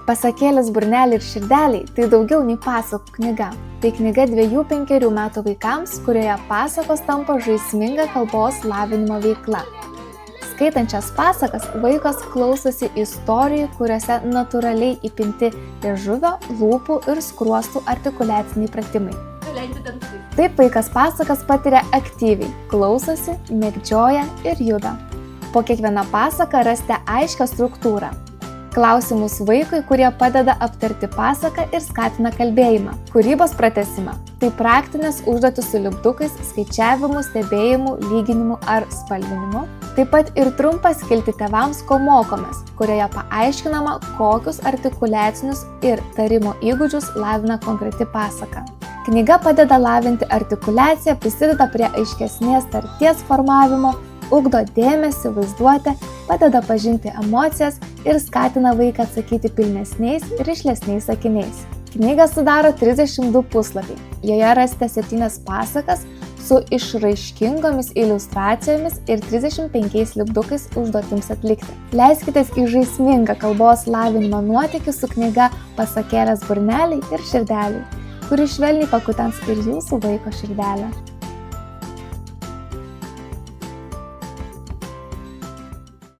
Pasakėlės Burneliai ir širdeliai tai daugiau nei pasakų knyga. Tai knyga 2–5 metų vaikams, kurioje pasakos tampa žaisminga kalbos lavinimo veikla. Skaitančias pasakas vaikas klausosi istorijų, kuriuose natūraliai įpinti liežuvio, lūpų ir skruostų artikuliaciniai pratimai. Taip vaikas pasakas patiria aktyviai, klausosi, mėgdžioja ir juda. Po kiekvieną pasaką rasite aiškią struktūrą. Klausimus vaikui, kurie padeda aptarti pasaką ir skatina kalbėjimą. Kūrybos pratęsimą. Tai praktinės užduotys su lipdukais, skaičiavimu, stebėjimu, lyginimu ar spalvinimu. Taip pat ir trumpas skilti tėvams, ko mokomės, kurioje paaiškinama, kokius artikuliacinius ir tarimo įgūdžius lavina konkreti pasaka. Knyga padeda lavinti artikuliaciją, prisideda prie aiškesnės tarties formavimo, ugdo dėmesį, vaizduotę, padeda pažinti emocijas ir skatina vaiką atsakyti pilnesniais ir rišlesniais sakiniais. Knygą sudaro 32 puslapiai. Joje rasite 7 pasakas su išraiškingomis iliustracijomis ir 35 lipdukais užduotims atlikti. Leiskitės į žaismingą kalbos lavinimo nuotykį su knyga Pasakėlės Burneliai ir širdeliai, kuri švelniai pakutens ir jūsų vaiko širdelę.